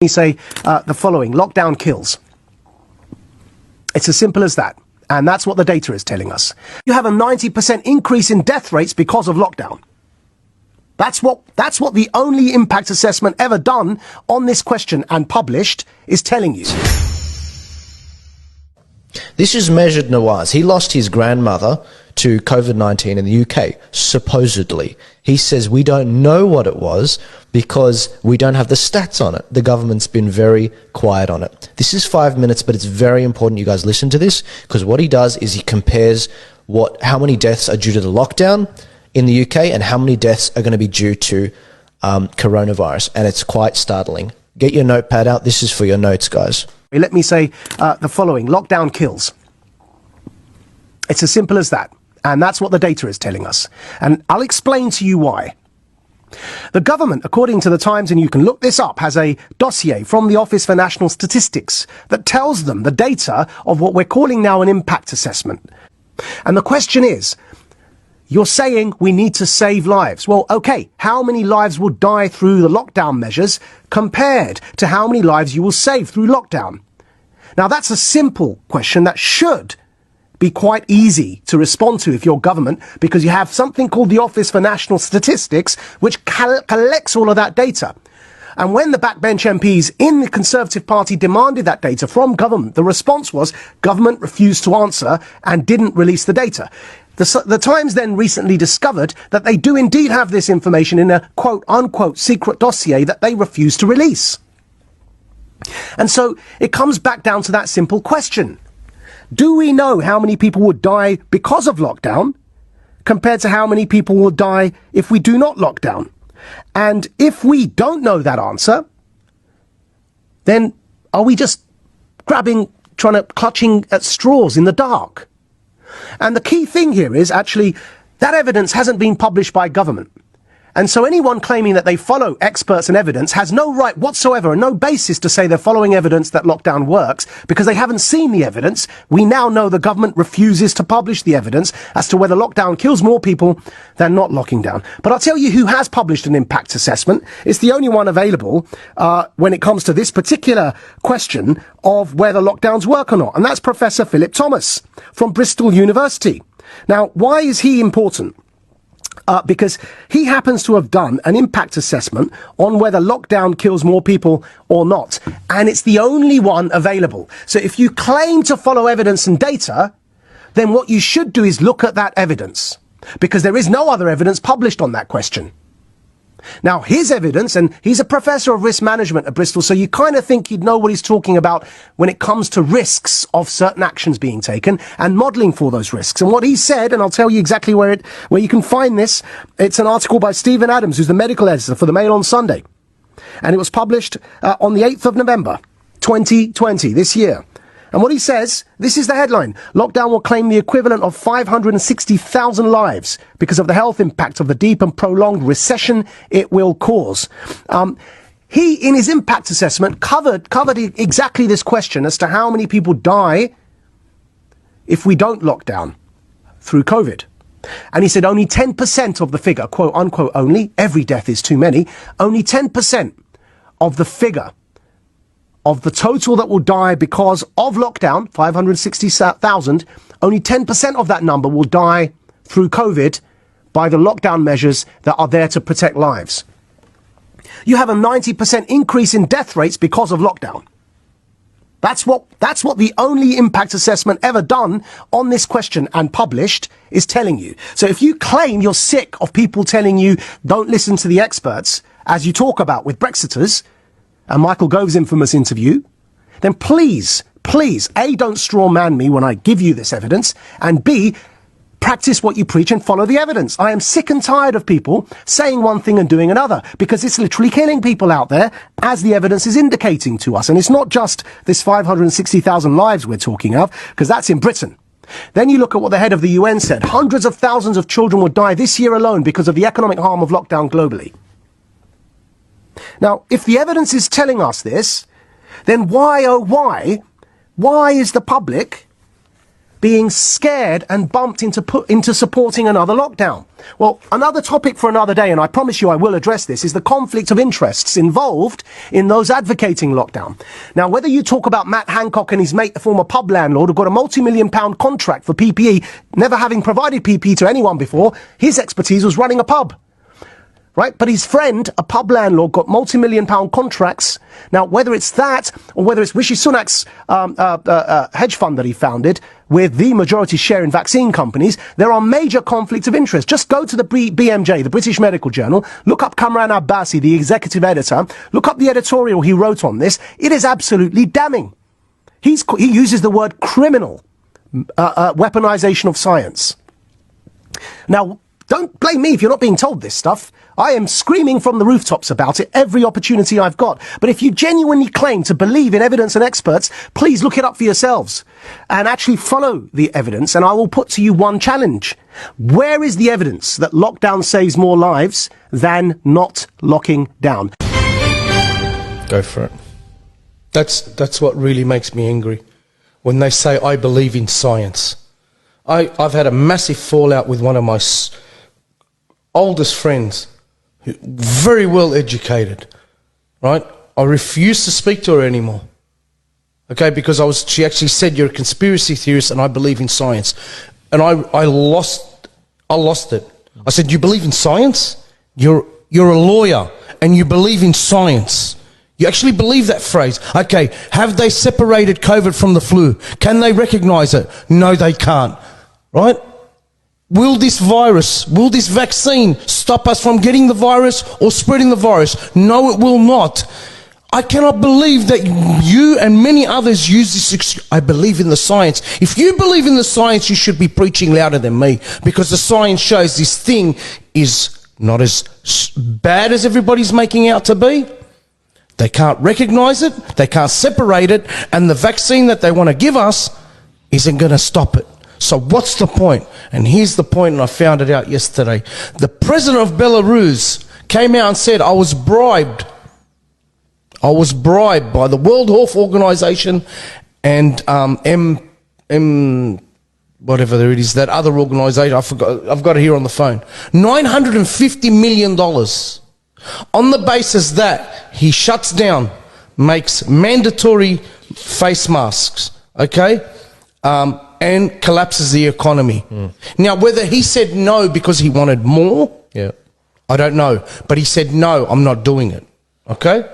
me say the following: lockdown kills. It's as simple as that. And that's what the data is telling us. You have a 90% increase in death rates because of lockdown. That's what the only impact assessment ever done on this question and published is telling you. This is measured Nawaz. He lost his grandmother to COVID-19 in the UK, supposedly. He says we don't know what it was because we don't have the stats on it. The government's been very quiet on it. This is 5 minutes, but it's very important you guys listen to this, because what he does is he compares how many deaths are due to the lockdown in the UK and how many deaths are going to be due to coronavirus, and it's quite startling. Get your notepad out. This is for your notes, guys. Let me say the following: lockdown kills. It's as simple as that. And that's what the data is telling us. And I'll explain to you why. The government, according to the Times, and you can look this up, has a dossier from the Office for National Statistics that tells them the data of what we're calling now an impact assessment. And the question is, you're saying we need to save lives. Well, okay, how many lives will die through the lockdown measures compared to how many lives you will save through lockdown? Now, that's a simple question that should be quite easy to respond to if you're government, because you have something called the Office for National Statistics, which collects all of that data. And when the backbench MPs in the Conservative Party demanded that data from government, the response was government refused to answer and didn't release the data. The Times then recently discovered that they do indeed have this information in a quote-unquote secret dossier that they refuse to release. And so it comes back down to that simple question. Do we know how many people would die because of lockdown compared to how many people will die if we do not lock down? And if we don't know that answer, then are we just clutching at straws in the dark? And the key thing here is actually that evidence hasn't been published by government. And so anyone claiming that they follow experts and evidence has no right whatsoever and no basis to say they're following evidence that lockdown works, because they haven't seen the evidence. We now know the government refuses to publish the evidence as to whether lockdown kills more people than not locking down. But I'll tell you who has published an impact assessment. It's the only one available when it comes to this particular question of whether lockdowns work or not. And that's Professor Philip Thomas from Bristol University. Now, why is he important? Because he happens to have done an impact assessment on whether lockdown kills more people or not. And it's the only one available. So if you claim to follow evidence and data, then what you should do is look at that evidence, because there is no other evidence published on that question. Now, his evidence, and he's a professor of risk management at Bristol, so you kind of think he'd know what he's talking about when it comes to risks of certain actions being taken and modelling for those risks. And what he said, and I'll tell you exactly where you can find this, it's an article by Stephen Adams, who's the medical editor for the Mail on Sunday. And it was published on the 8th of November, 2020, this year. And what he says, this is the headline: lockdown will claim the equivalent of 560,000 lives because of the health impact of the deep and prolonged recession it will cause. He, in his impact assessment, covered exactly this question as to how many people die if we don't lock down through COVID. And he said only 10% of the figure, quote unquote only, every death is too many, only 10% of the figure of the total that will die because of lockdown, 560,000, only 10% of that number will die through COVID by the lockdown measures that are there to protect lives. You have a 90% increase in death rates because of lockdown. That's what the only impact assessment ever done on this question and published is telling you. So if you claim you're sick of people telling you don't listen to the experts, as you talk about with Brexiters, and Michael Gove's infamous interview, then please, A, don't straw man me when I give you this evidence, and B, practice what you preach and follow the evidence. I am sick and tired of people saying one thing and doing another, because it's literally killing people out there, as the evidence is indicating to us. And it's not just this 560,000 lives we're talking of, because that's in Britain. Then you look at what the head of the UN said. Hundreds of thousands of children will die this year alone because of the economic harm of lockdown globally. Now, if the evidence is telling us this, then why is the public being scared and bumped into supporting another lockdown. Well, another topic for another day, and I promise you I will address this, is the conflict of interests involved in those advocating lockdown. Now, whether you talk about Matt Hancock and his mate, the former pub landlord, who got a multi-million-pound contract for PPE, never having provided PPE to anyone before, his expertise was running a pub. Right? But his friend, a pub landlord, got multi-million-pound contracts. Now, whether it's that, or whether it's Rishi Sunak's hedge fund that he founded, with the majority share in vaccine companies, there are major conflicts of interest. Just go to the BMJ, the British Medical Journal, look up Kamran Abbasi, the executive editor, look up the editorial he wrote on this. It is absolutely damning. He uses the word criminal, weaponization of science. Now, don't blame me if you're not being told this stuff. I am screaming from the rooftops about it every opportunity I've got. But if you genuinely claim to believe in evidence and experts, please look it up for yourselves and actually follow the evidence. And I will put to you one challenge. Where is the evidence that lockdown saves more lives than not locking down? Go for it. That's what really makes me angry. When they say, I believe in science. I've had a massive fallout with one of my oldest friends, very well educated, right? I refuse to speak to her anymore, okay, because she actually said, you're a conspiracy theorist and I believe in science. And I lost it. I said, you believe in science? You're a lawyer and you believe in science. You actually believe that phrase. Okay, have they separated COVID from the flu? Can they recognize it? No, they can't, right? Will this vaccine stop us from getting the virus or spreading the virus? No, it will not. I cannot believe that you and many others use this excuse. I believe in the science. If you believe in the science, you should be preaching louder than me, because the science shows this thing is not as bad as everybody's making out to be. They can't recognize it, they can't separate it, and the vaccine that they want to give us isn't going to stop it. So what's the point? And here's the point, and I found it out yesterday. The president of Belarus came out and said, I was bribed by the World Health Organization and whatever it is, that other organization, I've got it here on the phone. $950 million on the basis that he shuts down, makes mandatory face masks, okay? And collapses the economy. Now, whether he said no because he wanted more, I don't know. But he said, no, I'm not doing it. Okay?